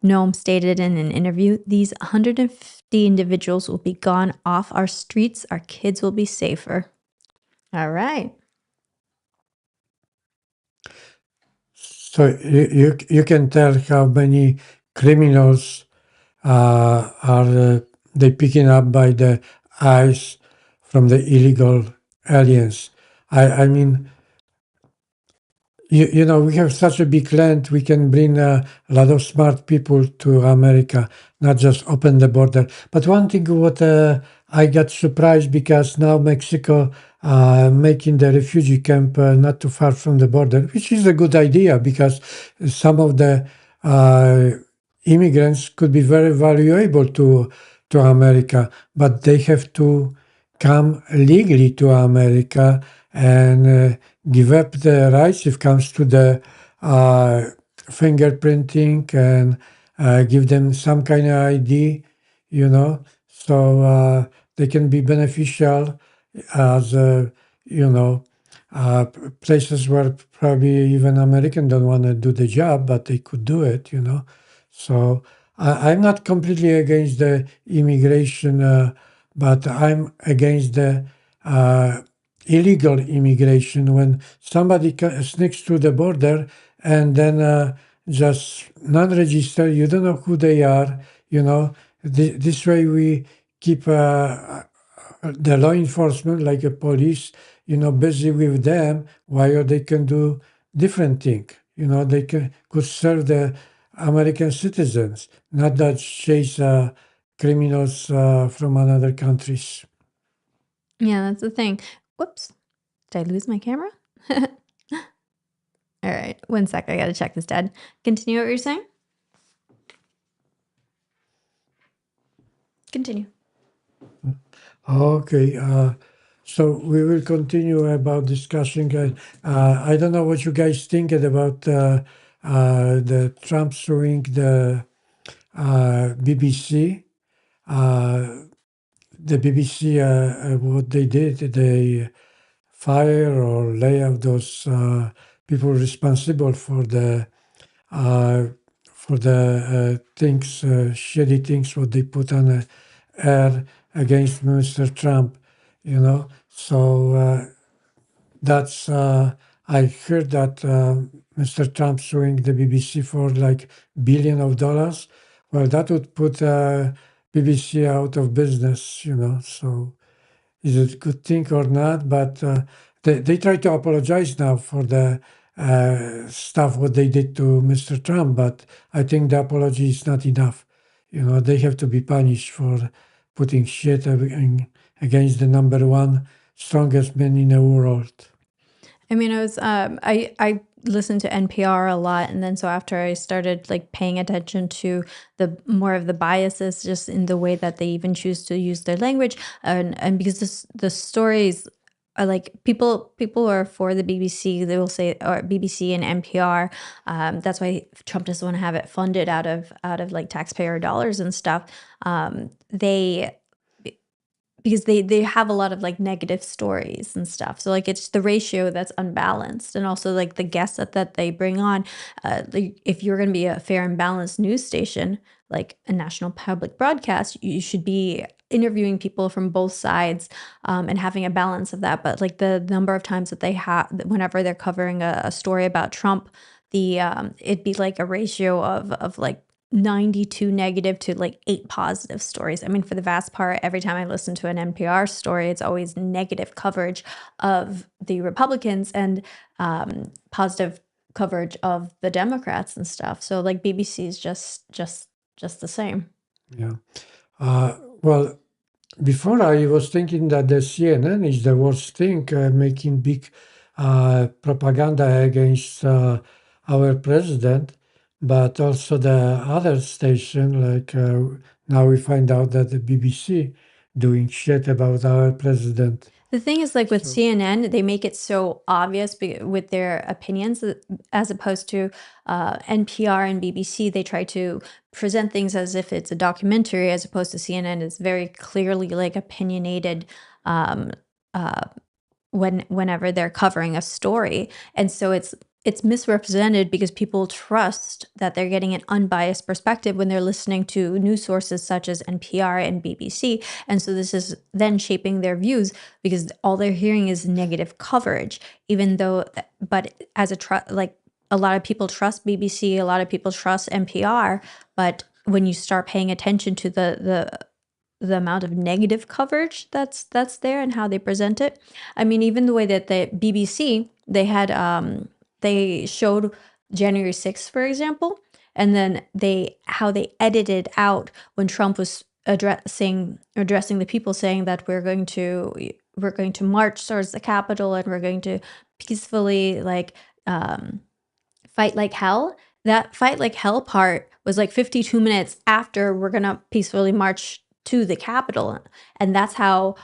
[SPEAKER 1] Noam stated in an interview, these 150 individuals will be gone off our streets. Our kids will be safer. All right.
[SPEAKER 2] So you can tell how many criminals are they picking up by the eyes from the illegal aliens. I mean, you know, we have such a big land, we can bring a lot of smart people to America, not just open the border. But one thing what I got surprised because now Mexico making the refugee camp not too far from the border, which is a good idea because some of the immigrants could be very valuable to America, but they have to come legally to America and give up the rights if it comes to the fingerprinting and give them some kind of ID, you know, so they can be beneficial as, you know, places where probably even American don't want to do the job, but they could do it, you know. So I'm not completely against the immigration, but I'm against the illegal immigration when somebody sneaks through the border and then just non-register. You don't know who they are. You know, this way we keep the law enforcement, like a police, you know, busy with them while they can do different thing. You know, they could serve the American citizens, not that chase criminals from other countries.
[SPEAKER 1] Yeah, that's the thing. Whoops. Did I lose my camera? All right. 1 sec. I got to check this, Dad. Continue what you're saying. Continue.
[SPEAKER 2] Okay. So we will continue about discussing. I don't know what you guys think about the Trump suing the BBC. The BBC, what they did, they fire or lay off those people responsible uh, for the things, shitty things, what they put on air against Mr. Trump, you know. So that's I heard that Mr. Trump suing the BBC for like $billion. Well, that would put BBC out of business, you know. So is it a good thing or not? But they try to apologize now for the stuff what they did to Mr. Trump. But I think the apology is not enough. You know, they have to be punished for putting shit against the number one strongest man in the world.
[SPEAKER 1] I mean, I listened to NPR a lot, and then so after I started like paying attention to the more of the biases, just in the way that they even choose to use their language, and because the stories are like people who are for the BBC, they will say, or BBC and NPR. That's why Trump doesn't want to have it funded out of like taxpayer dollars and stuff. They because they have a lot of like negative stories and stuff, so like it's the ratio that's unbalanced, and also like the guests that they bring on. Like, if you're going to be a fair and balanced news station, like a national public broadcast, you should be interviewing people from both sides, and having a balance of that. But like the number of times that they have, whenever they're covering a story about Trump, the it'd be like a ratio of like 92 negative to like 8 positive stories. I mean, for the vast part, every time I listen to an NPR story, it's always negative coverage of the Republicans and positive coverage of the Democrats and stuff. So like BBC is just the same.
[SPEAKER 2] Yeah. Well, before I was thinking that the CNN is the worst thing, making big propaganda against our president, but also the other station, like now we find out that the BBC doing shit about our president.
[SPEAKER 1] The thing is, like with
[SPEAKER 2] So,
[SPEAKER 1] CNN, they make it so obvious with their opinions, as opposed to NPR and BBC. They try to present things as if it's a documentary, as opposed to CNN is very clearly like opinionated um, uh, whenever they're covering a story. And so it's misrepresented because people trust that they're getting an unbiased perspective when they're listening to news sources such as NPR and BBC. And so this is then shaping their views because all they're hearing is negative coverage, even though, but as like a lot of people trust BBC, a lot of people trust NPR, but when you start paying attention to the amount of negative coverage that's there and how they present it. I mean, even the way that the BBC, they had they showed January 6th, for example, and then how they edited out when Trump was addressing the people, saying that we're going to march towards the Capitol and we're going to peacefully like fight like hell. That fight like hell part was like 52 minutes after we're going to peacefully march to the Capitol. And that's how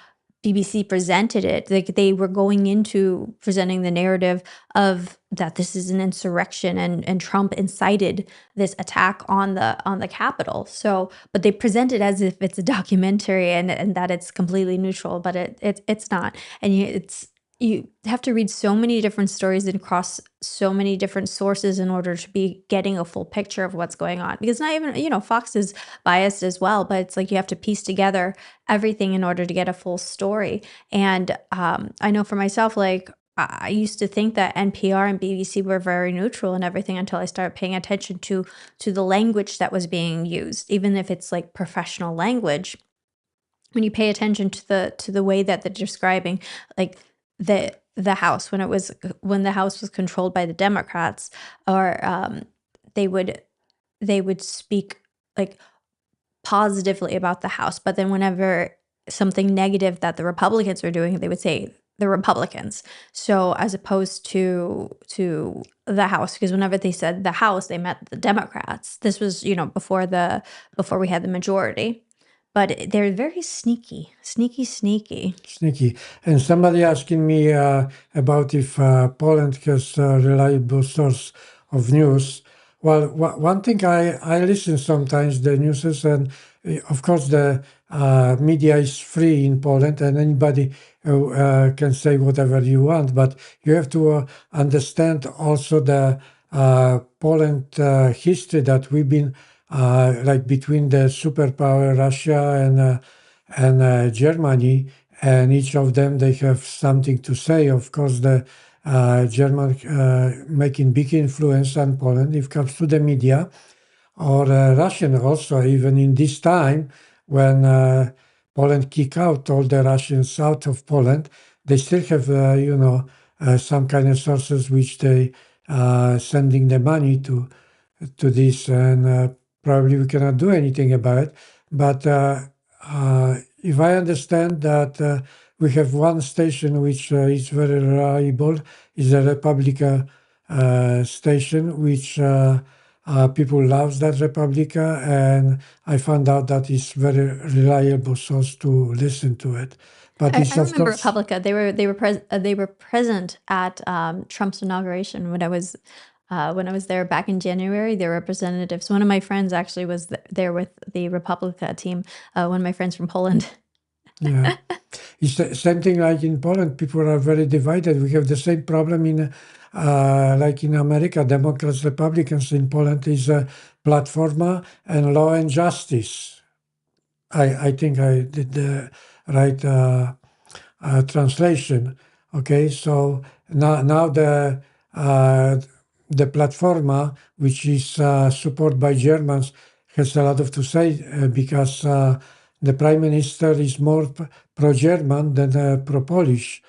[SPEAKER 1] BBC presented it. Like they were going into presenting the narrative of that this is an insurrection and Trump incited this attack on the Capitol. So, but they present it as if it's a documentary and that it's completely neutral, but it's not. And you have to read so many different stories and across so many different sources in order to be getting a full picture of what's going on. Because not even, Fox is biased as well, but it's like you have to piece together everything in order to get a full story. And I know for myself, like I used to think that NPR and BBC were very neutral and everything until I started paying attention to the language that was being used, even if it's like professional language. When you pay attention to the way that they're describing, like the House when the House was controlled by the Democrats, or they would speak like positively about the House, but then whenever something negative that the Republicans were doing, they would say the Republicans. So as opposed to the House, because whenever they said the House, they meant the Democrats. This was before we had the majority. But they're very sneaky.
[SPEAKER 2] sneaky. And somebody asking me about if Poland has a reliable source of news. Well, one thing I listen sometimes the news, and of course the media is free in Poland, and anybody can say whatever you want. But you have to understand also the Poland history that we've been like between the superpower Russia and Germany, and each of them they have something to say. Of course, the German making big influence on Poland if it comes to the media, or Russian also, even in this time when Poland kick out all the Russians out of Poland, they still have some kind of sources which they sending the money to this, and probably we cannot do anything about it. But if I understand that we have one station which is very reliable, is a Republica station, which people love that Republica, and I found out that it's very reliable source to listen to it. But
[SPEAKER 1] I
[SPEAKER 2] it's of
[SPEAKER 1] remember
[SPEAKER 2] course,
[SPEAKER 1] Republica. They were present at Trump's inauguration when I was there back in January. Their representatives. One of my friends actually was there with the Republica team. One of my friends from Poland.
[SPEAKER 2] yeah. It's the same thing like in Poland. People are very divided. We have the same problem in, like in America, Democrats, Republicans. In Poland is Platforma and Law and Justice. I think I did the right translation. Okay, so now the Platforma, which is supported by Germans, has a lot of to say because the prime minister is more pro-German than pro-Polish,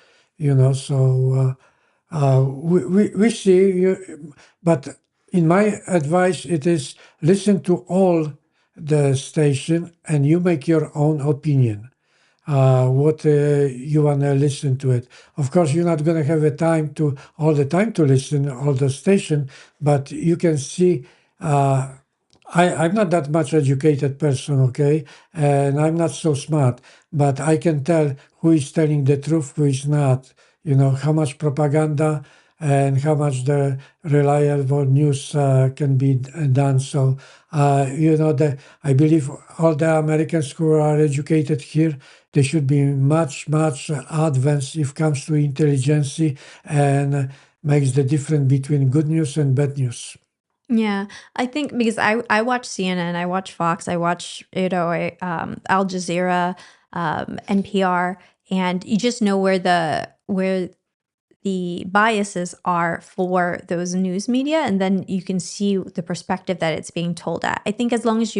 [SPEAKER 2] So we see, but in my advice, it is listen to all the station and you make your own opinion. What you want to listen to it. Of course, you're not going to have a time to all the time to listen all the station, but you can see I'm not that much educated person, okay, and I'm not so smart, but I can tell who is telling the truth, who is not. You know how much propaganda and how much the reliable news can be done. So, I believe all the Americans who are educated here, they should be much advanced if it comes to intelligence and makes the difference between good news and bad news.
[SPEAKER 1] Yeah, I think because I watch CNN, I watch Fox, I watch Al Jazeera, NPR, and you just know where the biases are for those news media, and then you can see the perspective that it's being told at. I think as long as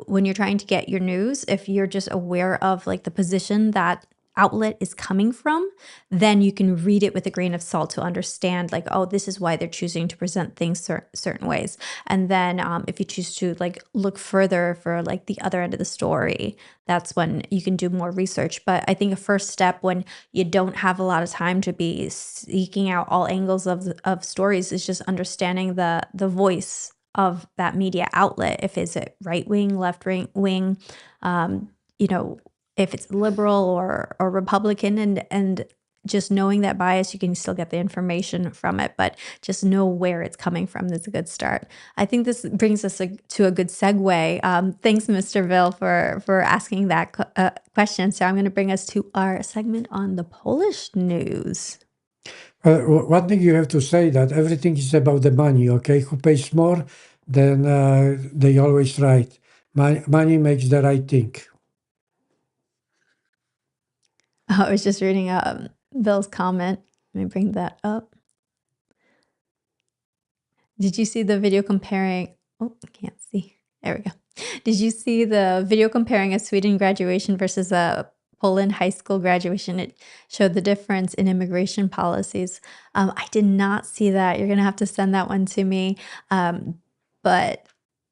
[SPEAKER 1] when you're trying to get your news, if you're just aware of like the position that outlet is coming from, then you can read it with a grain of salt to understand like, oh, this is why they're choosing to present things certain ways. And then if you choose to like look further for like the other end of the story, that's when you can do more research. But I think a first step when you don't have a lot of time to be seeking out all angles of stories is just understanding the voice of that media outlet. If it's a right wing, left wing, um, you know, if it's liberal or Republican, and just knowing that bias, you can still get the information from it, but just know where it's coming from. That's a good start. I think this brings us to a good segue. Thanks, Mr. Ville, for asking that question. So I'm going to bring us to our segment on the Polish news.
[SPEAKER 2] One thing you have to say that everything is about the money, okay? Who pays more, then they always right. Money makes the right thing.
[SPEAKER 1] I was just reading Bill's comment. Let me bring that up. Did you see the video comparing? Oh, I can't see. There we go. Did you see the video comparing a Sweden graduation versus a Poland high school graduation? It showed the difference in immigration policies. I did not see that. You're going to have to send that one to me. But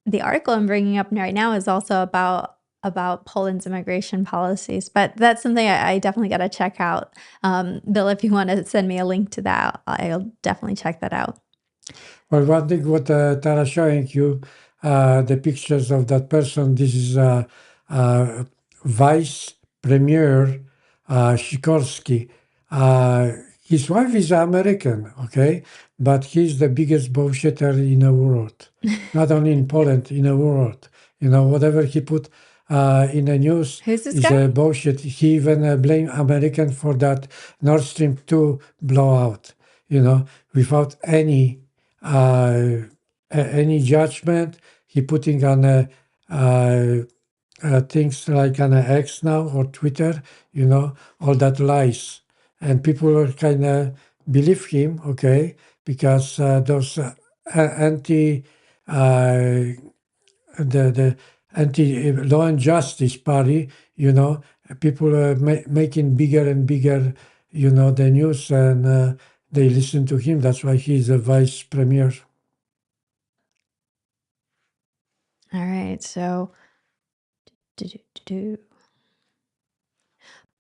[SPEAKER 1] the article I'm bringing up right now is also about Poland's immigration policies. But that's something I definitely got to check out. Bill, if you want to send me a link to that, I'll definitely check that out.
[SPEAKER 2] Well, one thing what Tara showing you, the pictures of that person, this is Vice Premier Sikorski. His wife is American, okay? But he's the biggest bullshitter in the world. Not only in Poland, in the world. You know, whatever he put in the news
[SPEAKER 1] Who's this
[SPEAKER 2] is
[SPEAKER 1] guy?
[SPEAKER 2] bullshit. He even blamed American for that Nord Stream 2 blowout, you know, without any judgment. He putting on things like on X now or Twitter, you know, all that lies, and people kind of believe him, okay, because those anti the anti law and justice party, you know, people are making bigger and bigger, you know, the news, and they listen to him. That's why he's a vice premier.
[SPEAKER 1] All right, so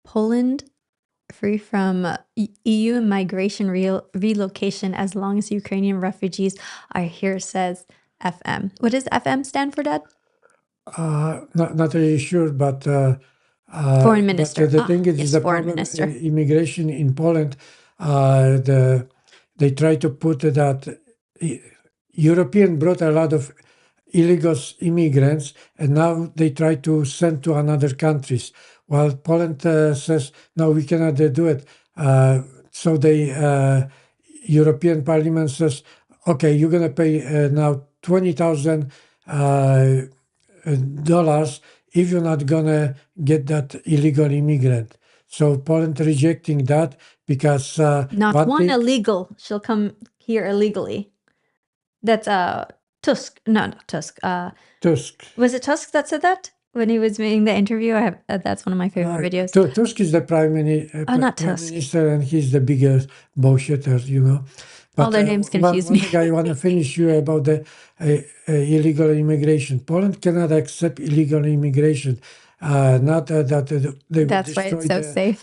[SPEAKER 1] Poland free from EU migration relocation as long as Ukrainian refugees are here, says FM. What does FM stand for, Dad?
[SPEAKER 2] Not really sure, but
[SPEAKER 1] Foreign minister.
[SPEAKER 2] the thing is
[SPEAKER 1] Yes,
[SPEAKER 2] the
[SPEAKER 1] foreign
[SPEAKER 2] problem.
[SPEAKER 1] minister.
[SPEAKER 2] Immigration in Poland, they try to put that European brought a lot of illegal immigrants, and now they try to send to another countries. While Poland says no, we cannot do it. So the European Parliament says, okay, you're gonna pay now $20,000 if you're not gonna get that illegal immigrant. So Poland rejecting that because
[SPEAKER 1] Not one illegal shall come here illegally. That's Tusk. No, not Tusk.
[SPEAKER 2] Tusk.
[SPEAKER 1] Was it Tusk that said that when he was making the interview? That's one of my favorite videos.
[SPEAKER 2] Tusk is the prime minister, and he's the biggest bullshitter, you know. But
[SPEAKER 1] all their names confuse me.
[SPEAKER 2] One thing I want to finish you about the illegal immigration. Poland cannot accept illegal immigration. not that they would
[SPEAKER 1] That's why
[SPEAKER 2] destroy
[SPEAKER 1] it's so
[SPEAKER 2] the
[SPEAKER 1] safe.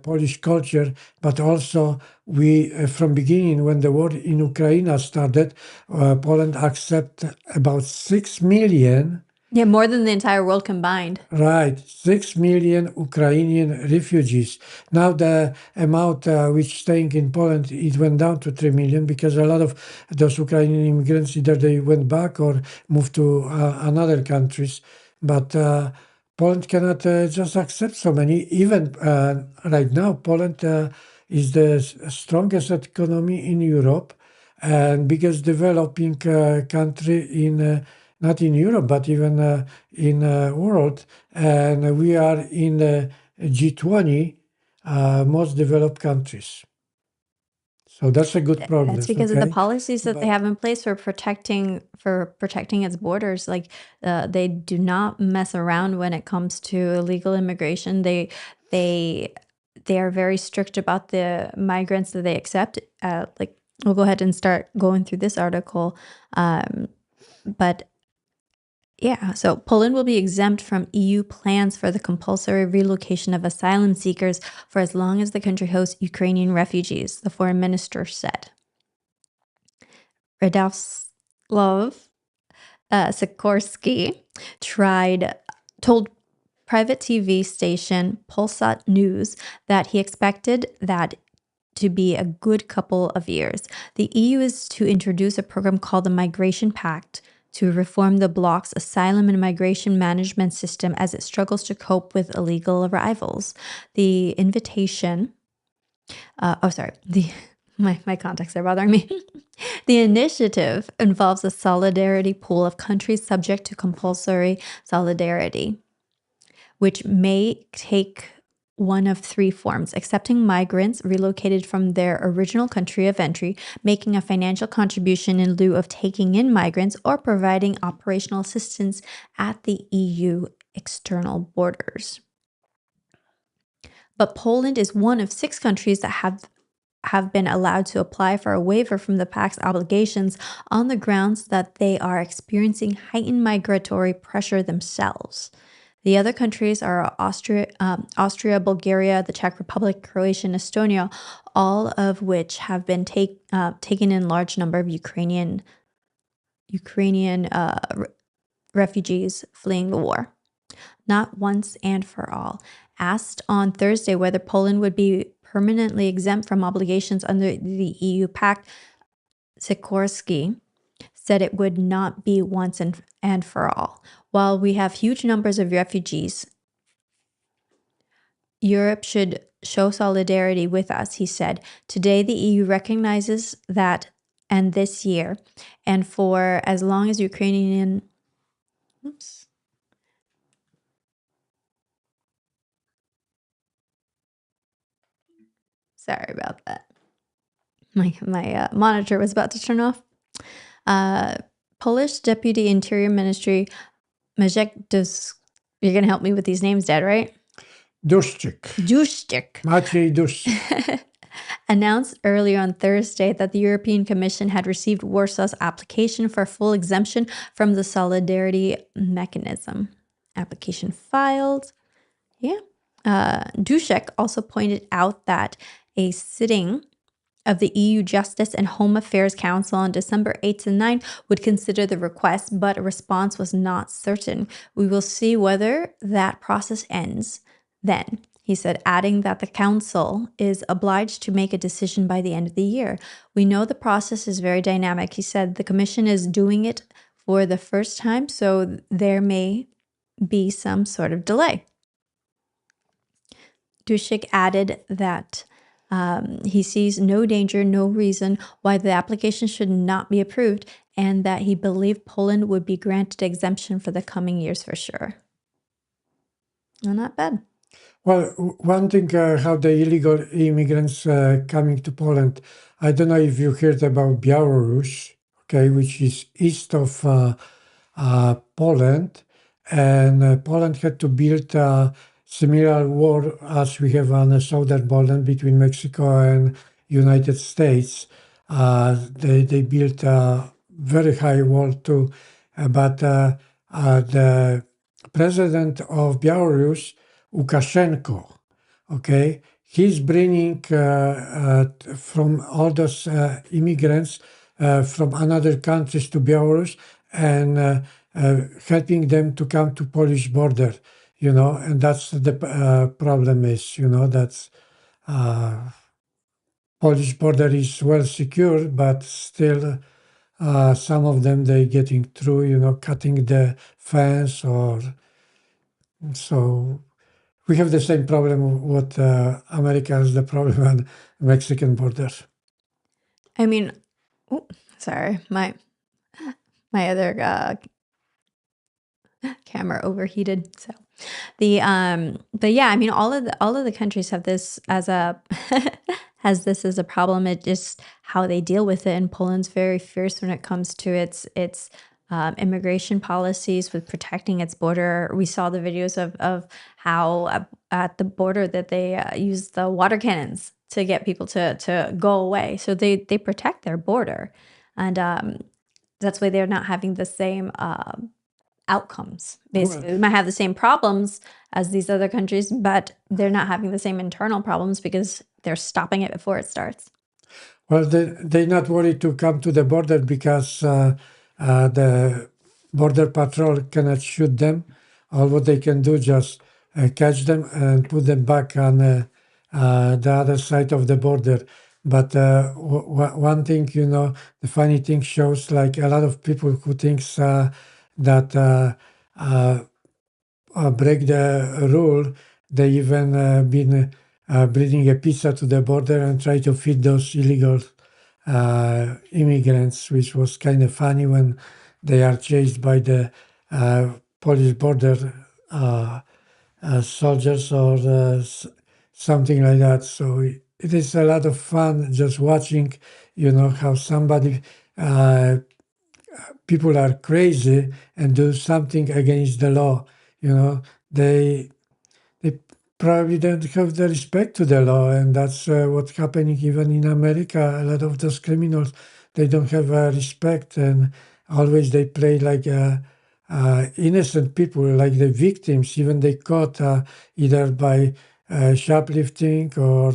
[SPEAKER 2] Polish culture, but also we, from beginning, when the war in Ukraine started, Poland accepted about 6 million.
[SPEAKER 1] Yeah, more than the entire world combined.
[SPEAKER 2] Right, 6 million Ukrainian refugees. Now the amount which staying in Poland, it went down to 3 million because a lot of those Ukrainian immigrants either they went back or moved to another countries. But Poland cannot just accept so many. Even right now, Poland is the strongest economy in Europe and biggest developing country in not in Europe, but even in world. And we are in the G20 most developed countries. So that's a good
[SPEAKER 1] That's
[SPEAKER 2] progress.
[SPEAKER 1] because of the
[SPEAKER 2] Okay,
[SPEAKER 1] policies that they
[SPEAKER 2] but
[SPEAKER 1] have in place for protecting its borders. Like they do not mess around when it comes to illegal immigration. They they are very strict about the migrants that they accept. Like we'll go ahead and start going through this article, but yeah, so Poland will be exempt from EU plans for the compulsory relocation of asylum seekers for as long as the country hosts Ukrainian refugees, the foreign minister said. Radoslav Sikorsky told private TV station Polsat News that he expected that to be a good couple of years. The EU is to introduce a program called the Migration Pact to reform the bloc's asylum and migration management system as it struggles to cope with illegal arrivals. The invitation, my contacts are bothering me. The initiative involves a solidarity pool of countries subject to compulsory solidarity, which may take one of three forms: accepting migrants relocated from their original country of entry, making a financial contribution in lieu of taking in migrants, or providing operational assistance at the EU external borders. But Poland is one of 6 countries that have been allowed to apply for a waiver from the pact's obligations on the grounds that they are experiencing heightened migratory pressure themselves. The other countries are Austria, Bulgaria, the Czech Republic, Croatia, and Estonia, all of which have been taken in large number of Ukrainian refugees fleeing the war. Not once and for all. Asked on Thursday whether Poland would be permanently exempt from obligations under the EU pact, Sikorsky said it would not be once and for all. While we have huge numbers of refugees, Europe should show solidarity with us, he said. Today, the EU recognizes that, and this year, and for as long as Ukrainian... Oops. Sorry about that. My monitor was about to turn off. Polish Deputy Interior Ministry Maciej you're going to help me with these names, Dad, right?
[SPEAKER 2] Duszczyk. Maciej Duszczyk.
[SPEAKER 1] Announced earlier on Thursday that the European Commission had received Warsaw's application for full exemption from the solidarity mechanism. Application filed. Yeah. Duszek also pointed out that a sitting of the EU Justice and Home Affairs Council on December 8th and 9th would consider the request, but a response was not certain. We will see whether that process ends then, he said, adding that the council is obliged to make a decision by the end of the year. We know the process is very dynamic, he said. The Commission is doing it for the first time, so there may be some sort of delay. Duszek added that he sees no danger, no reason why the application should not be approved, and that he believed Poland would be granted exemption for the coming years for sure. Well, not bad.
[SPEAKER 2] Well, one thing, how the illegal immigrants coming to Poland, I don't know if you heard about Belarus, okay, which is east of Poland, and Poland had to build a similar wall as we have on the southern border between Mexico and United States. They built a very high wall too, but the president of Belarus, Lukashenko, okay, he's bringing from all those immigrants from another countries to Belarus and helping them to come to Polish border, and that's the problem is, that's Polish border is well secured, but still some of them they getting through, cutting the fence or so. We have the same problem what America has the problem on Mexican border.
[SPEAKER 1] I mean, sorry, my other camera overheated. So but yeah, I mean, all of the countries have this as a has this as a problem. It just how they deal with it. And Poland's very fierce when it comes to its immigration policies with protecting its border. We saw the videos of how at the border that they use the water cannons to get people to go away. So they protect their border, and that's why they're not having the same outcomes. Basically, they might have the same problems as these other countries, but they're not having the same internal problems because they're stopping it before it starts.
[SPEAKER 2] Well, they're not worried to come to the border because the border patrol cannot shoot them. All what they can do just catch them and put them back on the other side of the border. But one thing, the funny thing shows like a lot of people who thinks that break the rule. They even been bringing a pizza to the border and try to feed those illegal immigrants, which was kind of funny when they are chased by the Polish border soldiers or something like that. So it is a lot of fun just watching, how somebody people are crazy and do something against the law. They probably don't have the respect to the law, and that's what's happening even in America. A lot of those criminals, they don't have respect, and always they play like innocent people, like the victims. Even they caught either by shoplifting or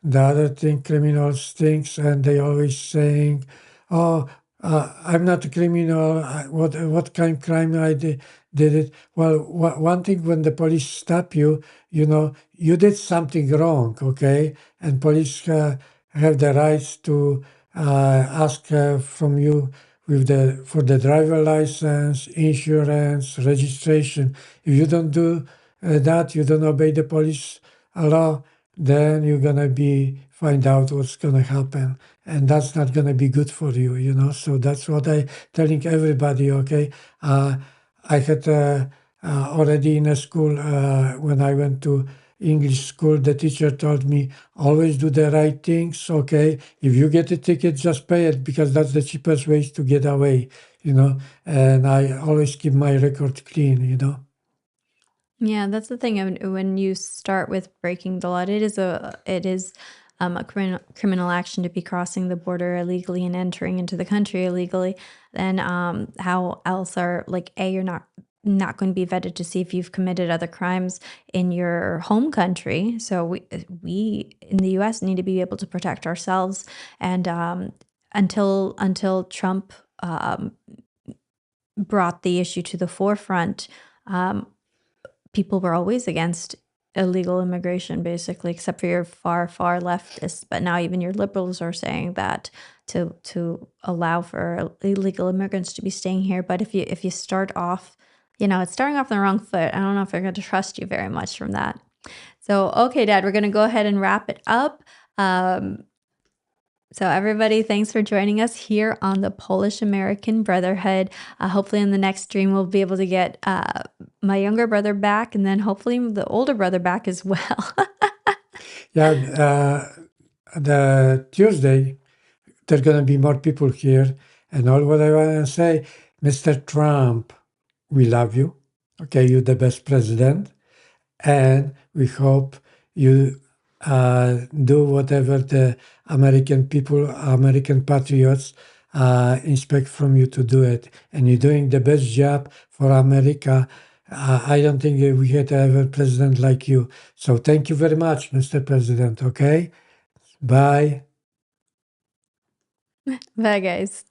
[SPEAKER 2] the other thing, criminals things, and they always saying, "Oh, I'm not a criminal. What kind of crime I did it?" Well, one thing when the police stop you, you did something wrong, okay, and police have the rights to ask from you for the driver license, insurance, registration. If you don't do that, you don't obey the police law, then you're gonna find out what's gonna happen, and that's not gonna be good for you. So that's what I telling everybody. Okay, I had already in a school when I went to English school, the teacher told me always do the right things. Okay, if you get a ticket, just pay it because that's the cheapest way to get away. And I always keep my record clean.
[SPEAKER 1] Yeah, that's the thing. When you start with breaking the law, it is a criminal action to be crossing the border illegally and entering into the country illegally. Then how else are you're not going to be vetted to see if you've committed other crimes in your home country. So we in the U.S. need to be able to protect ourselves, and until Trump brought the issue to the forefront, people were always against illegal immigration, basically, except for your far leftists. But now even your liberals are saying that to allow for illegal immigrants to be staying here. But if you start off, it's starting off on the wrong foot. I don't know if they're going to trust you very much from that. So, okay, Dad, we're going to go ahead and wrap it up. So everybody, thanks for joining us here on the Polish American Brotherhood. Hopefully in the next stream, we'll be able to get my younger brother back, and then hopefully the older brother back as well.
[SPEAKER 2] Yeah, the Tuesday, there's going to be more people here. And all what I want to say, Mr. Trump, we love you. Okay, you're the best president. And we hope you do whatever the American people, American patriots expect from you to do it. And you're doing the best job for America I don't think we had ever president like you. So thank you very much, Mr. President. Okay, bye.
[SPEAKER 1] Bye, guys.